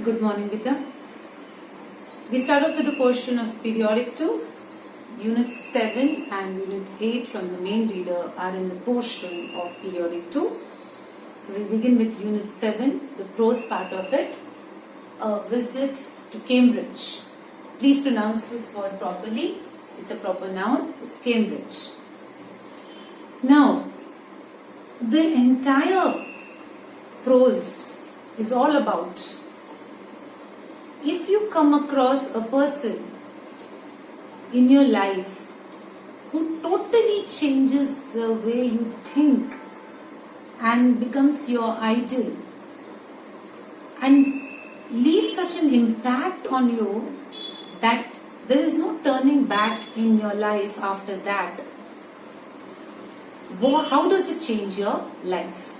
Good morning, Beta. We start off with a portion of periodic 2. Unit 7 and Unit 8 from the main reader are in the portion of periodic 2. So we begin with Unit 7, the prose part of it. A visit to Cambridge. Please pronounce this word properly. It's a proper noun. It's Cambridge. Now, the entire prose is all about if you come across a person in your life who totally changes the way you think and becomes your idol and leaves such an impact on you that there is no turning back in your life after that, how does it change your life?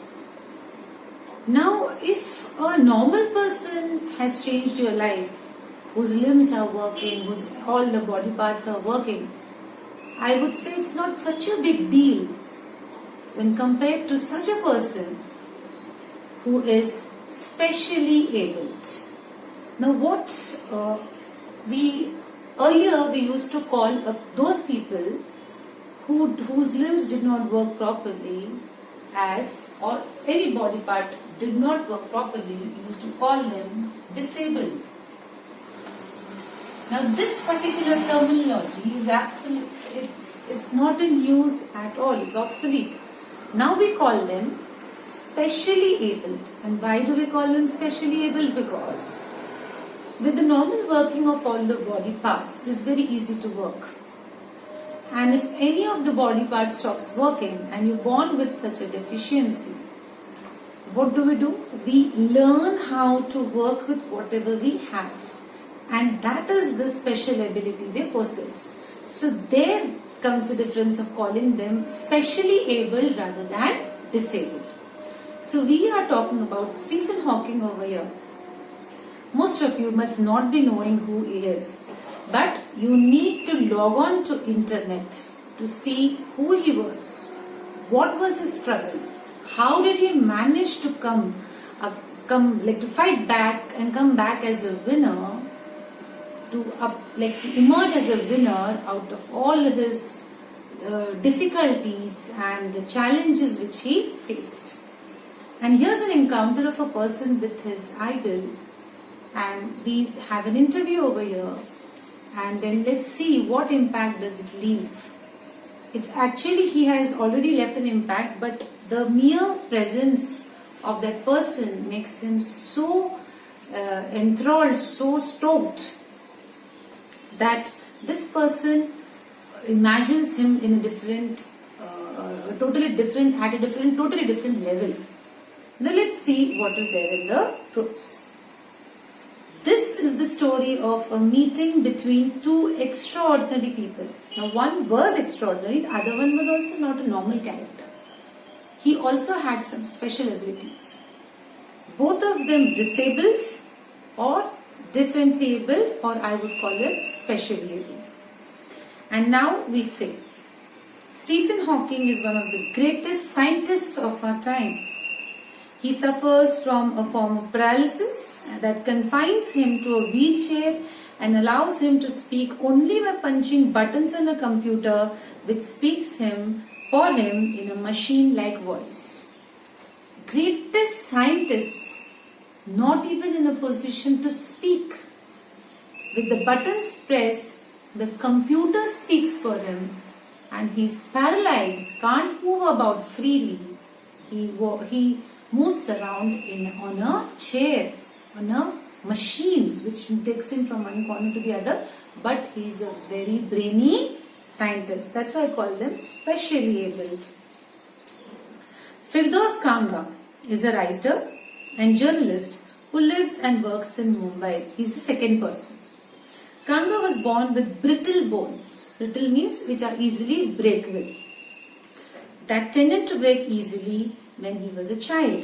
Now, if a normal person has changed your life, whose limbs are working, whose all the body parts are working, I would say it's not such a big deal when compared to such a person who is specially abled. Now, earlier we used to call those people whose limbs did not work properly or any body part did not work properly, we used to call them disabled. Now this particular terminology is it's not in use at all, it's obsolete. Now we call them specially abled. And why do we call them specially abled? Because with the normal working of all the body parts, it's very easy to work. And if any of the body part stops working and you're born with such a deficiency, what do? We learn how to work with whatever we have. And that is the special ability they possess. So there comes the difference of calling them specially abled rather than disabled. So we are talking about Stephen Hawking over here. Most of you must not be knowing who he is. But you need to log on to internet to see who he was. What was his struggle? How did he manage to to fight back and come back as a winner, to emerge as a winner out of all his difficulties and the challenges which he faced. And here's an encounter of a person with his idol, and we have an interview over here. And then let's see what impact does it leave. It's actually he has already left an impact, but the mere presence of that person makes him so enthralled, so stoked that this person imagines him in a totally different level. Now let's see what is there in the prose. This is the story of a meeting between two extraordinary people. Now one was extraordinary, the other one was also not a normal character. He also had some special abilities. Both of them disabled or differently abled, or I would call them specially abled. And now we say, Stephen Hawking is one of the greatest scientists of our time. He suffers from a form of paralysis that confines him to a wheelchair and allows him to speak only by punching buttons on a computer which speaks for him in a machine-like voice. Greatest scientist, not even in a position to speak. With the buttons pressed, the computer speaks for him and he's paralyzed, can't move about freely. He moves around on a chair, on a machine which takes him from one corner to the other, but he is a very brainy scientist. That's why I call them specially abled. Firdaus Kanga is a writer and journalist who lives and works in Mumbai. He's the second person. Kanga was born with brittle bones. Brittle means which are easily breakable. That tended to break easily when he was a child.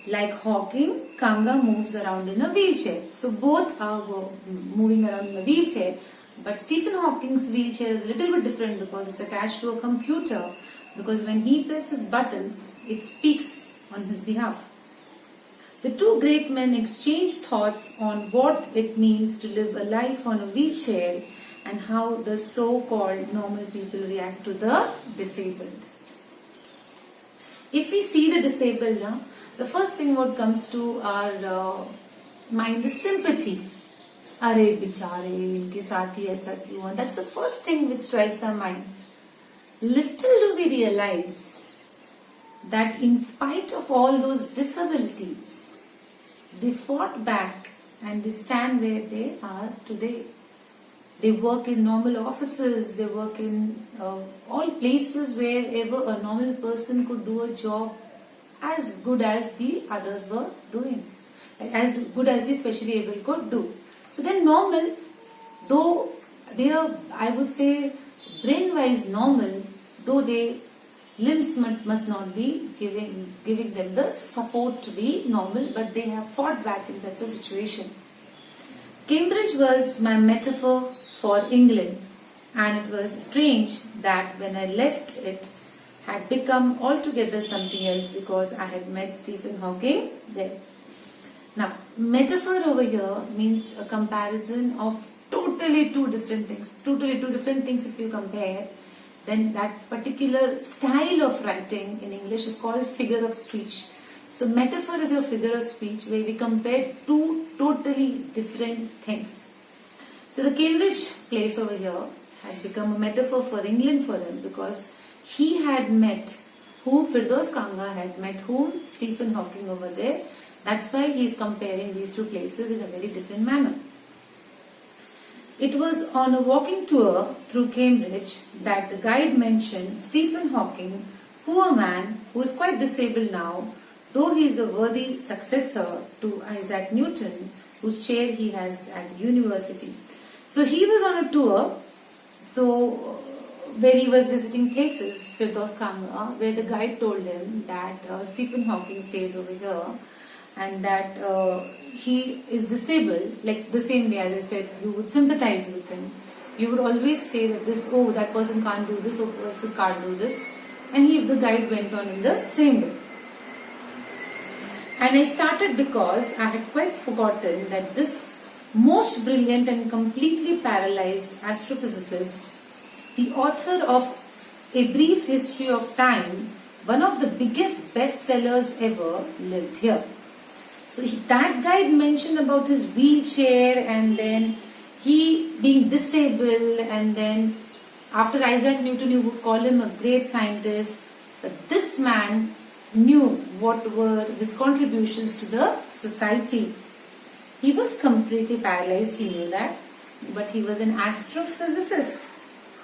Like Hawking, Kanga moves around in a wheelchair. So both are moving around in a wheelchair. But Stephen Hawking's wheelchair is a little bit different because it's attached to a computer. Because when he presses buttons, it speaks on his behalf. The two great men exchanged thoughts on what it means to live a life on a wheelchair and how the so-called normal people react to the disabled. If we see the disabled now, the first thing what comes to our mind is sympathy. अरे बिचारे इनके साथ ही ऐसा क्यों हुआ? That's the first thing which strikes our mind. Little do we realize that in spite of all those disabilities, they fought back and they stand where they are today. They work in normal offices, they work in all places wherever a normal person could do a job as good as the others were doing, as good as the specially able could do. So they're normal, though they are, I would say, brain-wise normal, though their limbs must not be giving them the support to be normal, but they have fought back in such a situation. Cambridge was my metaphor for England, and it was strange that when I left it had become altogether something else because I had met Stephen Hawking there. Now, metaphor over here means a comparison of totally two different things. Totally two different things if you compare, then that particular style of writing in English is called figure of speech. So metaphor is a figure of speech where we compare two totally different things. So the Cambridge place over here had become a metaphor for England for him because he had met who Firdaus Kanga had met whom Stephen Hawking over there. That's why he is comparing these two places in a very different manner. It was on a walking tour through Cambridge that the guide mentioned Stephen Hawking, poor man who is quite disabled now, though he is a worthy successor to Isaac Newton, whose chair he has at the university. So he was on a tour, where he was visiting places, Firdaus Kanga, where the guide told him that Stephen Hawking stays over here and that he is disabled, like the same way as I said, you would sympathize with him. You would always say that that person can't do this, person can't do this. And the guide went on in the same way. And I started because I had quite forgotten that this most brilliant and completely paralyzed astrophysicist, the author of A Brief History of Time, one of the biggest bestsellers ever, lived here. So that guide mentioned about his wheelchair and then he being disabled, and then after Isaac Newton you would call him a great scientist. But this man knew what were his contributions to the society. He was completely paralyzed, he knew that, but he was an astrophysicist,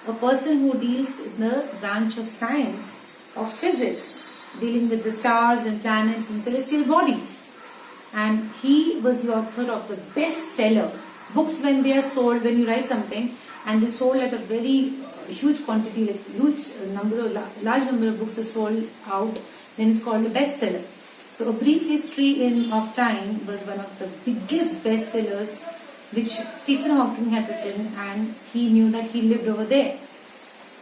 a person who deals in the branch of science, of physics, dealing with the stars and planets and celestial bodies. And he was the author of the bestseller. Books, when they are sold, when you write something and they sold at a very huge quantity, like large number of books are sold out, then it's called a bestseller. So A Brief History of Time was one of the biggest bestsellers which Stephen Hawking had written, and he knew that he lived over there.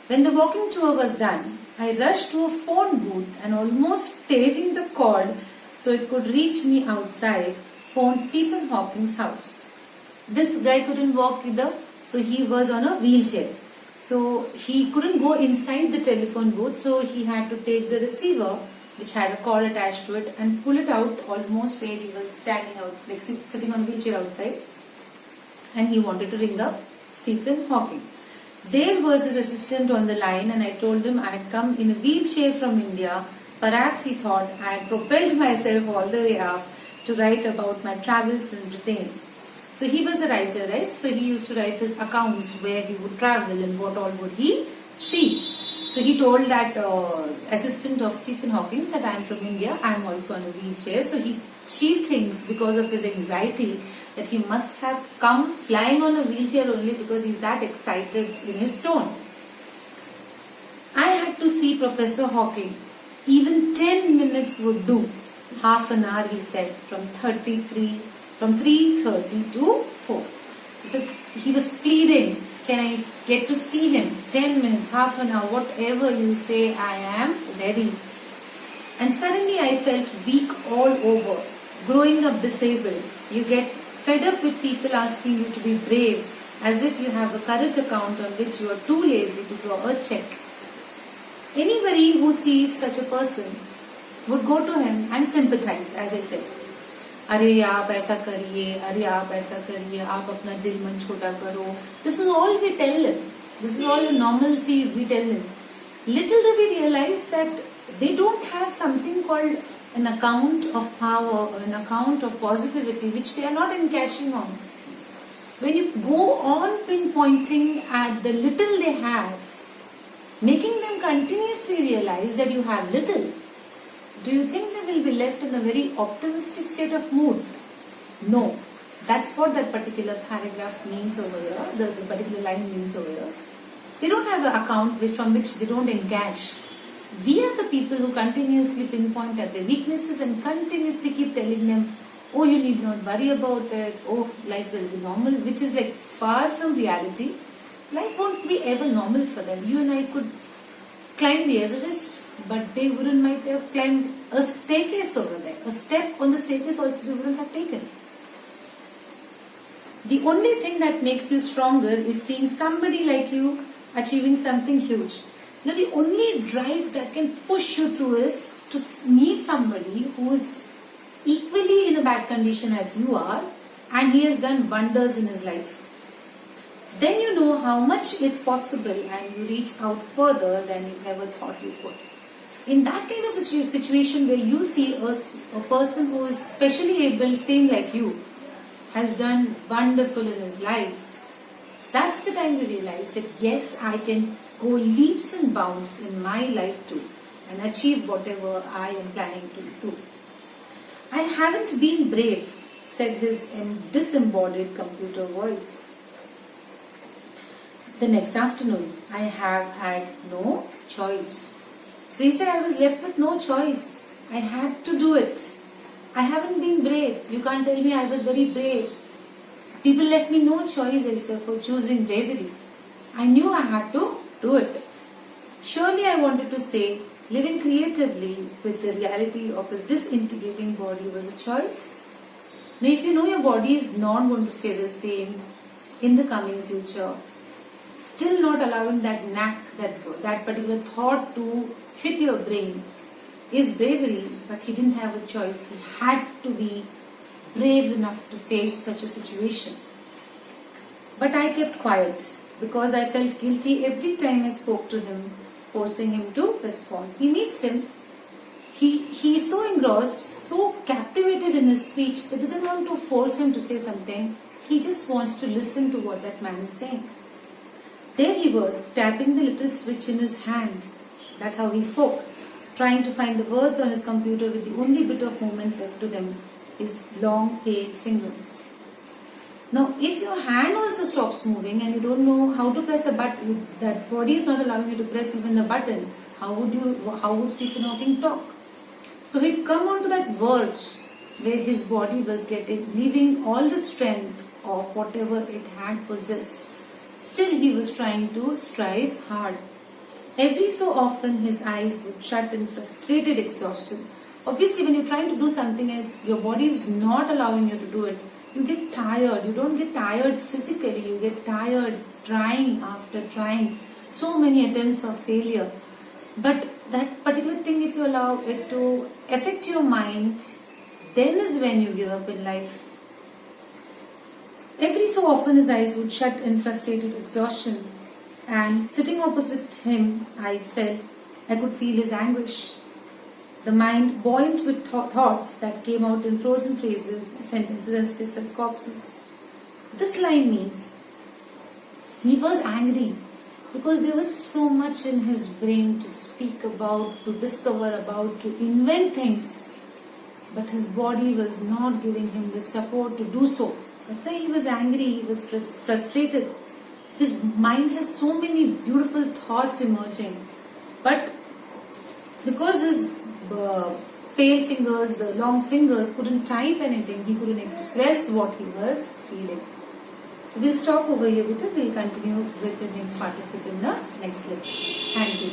When the walking tour was done, I rushed to a phone booth and almost tearing the cord so it could reach me outside, phoned Stephen Hawking's house. This guy couldn't walk either, so he was on a wheelchair. So he couldn't go inside the telephone booth, so he had to take the receiver, which had a cord attached to it, and pull it out almost where he was standing out, like sitting on a wheelchair outside. And he wanted to ring up Stephen Hawking. There was his assistant on the line, and I told him I had come in a wheelchair from India. Perhaps he thought I had propelled myself all the way up to write about my travels in Britain. So he was a writer, right? So he used to write his accounts where he would travel and what all would he see. So he told that assistant of Stephen Hawking that I am from India, I am also on a wheelchair. So she thinks because of his anxiety that he must have come flying on a wheelchair only because he's that excited in his tone. I had to see Professor Hawking. Even 10 minutes would do. Half an hour, he said, from 3:30 to 4. So he was pleading, can I get to see him? 10 minutes, half an hour, whatever you say, I am ready. And suddenly I felt weak all over. growing up disabled, you get fed up with people asking you to be brave as if you have a courage account on which you are too lazy to draw a check. Anybody who sees such a person would go to him and sympathize, as I said. अरे आप ऐसा करिए, अरे आप ऐसा करिए, आप अपना दिल मन छोटा करो. This is all we tell him. This is all the normalcy we tell him. Little do we realize that they don't have something called an account of power, an account of positivity, which they are not encashing on. When you go on pinpointing at the little they have, making them continuously realize that you have little, do you think they will be left in a very optimistic state of mood? No. That's what that particular paragraph means over here, the particular line means over here. They don't have an account from which they don't encash. We are the people who continuously pinpoint at their weaknesses and continuously keep telling them, oh, you need not worry about it, oh, life will be normal, which is like far from reality. Life won't be ever normal for them. You and I could climb the Everest, but they might have climbed a staircase over there. A step on the staircase also they wouldn't have taken. The only thing that makes you stronger is seeing somebody like you achieving something huge. Now the only drive that can push you through is to meet somebody who is equally in a bad condition as you are and he has done wonders in his life. Then you know how much is possible and you reach out further than you ever thought you could. In that kind of a situation where you see a person who is specially able, same like you, has done wonderful in his life, that's the time you realize that yes, I can go leaps and bounds in my life too and achieve whatever I am planning to do. I haven't been brave, said his disembodied computer voice. The next afternoon, I have had no choice. So he said, I was left with no choice. I had to do it. I haven't been brave. You can't tell me I was very brave. People left me no choice except for choosing bravery. I knew I had to do it. Surely I wanted to say, living creatively with the reality of his disintegrating body was a choice. Now if you know your body is not going to stay the same in the coming future, still not allowing that knack, that particular thought to hit your brain is bravery, but he didn't have a choice. He had to be brave enough to face such a situation. But I kept quiet because I felt guilty every time I spoke to him, forcing him to respond. He meets him. He is so engrossed, so captivated in his speech that doesn't want to force him to say something. He just wants to listen to what that man is saying. There he was, tapping the little switch in his hand. That's how he spoke, trying to find the words on his computer with the only bit of movement left to him, his long, pale fingers. Now, if your hand also stops moving and you don't know how to press a button, that body is not allowing you to press even the button, how would Stephen Hawking talk? So he'd come onto that verge where his body was leaving all the strength of whatever it had possessed. Still he was trying to strive hard. Every so often his eyes would shut in frustrated exhaustion. Obviously when you're trying to do something else, your body is not allowing you to do it. You get tired. You don't get tired physically. You get tired trying after trying. So many attempts of failure. But that particular thing, if you allow it to affect your mind, then is when you give up in life. Every so often his eyes would shut in frustrated exhaustion, and sitting opposite him, I could feel his anguish. The mind buoyant with thoughts that came out in frozen phrases, sentences as stiff as corpses. This line means he was angry because there was so much in his brain to speak about, to discover about, to invent things. But his body was not giving him the support to do so. That's why he was angry, he was frustrated. His mind has so many beautiful thoughts emerging. But because his pale fingers, the long fingers couldn't type anything, he couldn't express what he was feeling. So we'll stop over here with it. We'll continue with the next part of it in the next lecture. Thank you.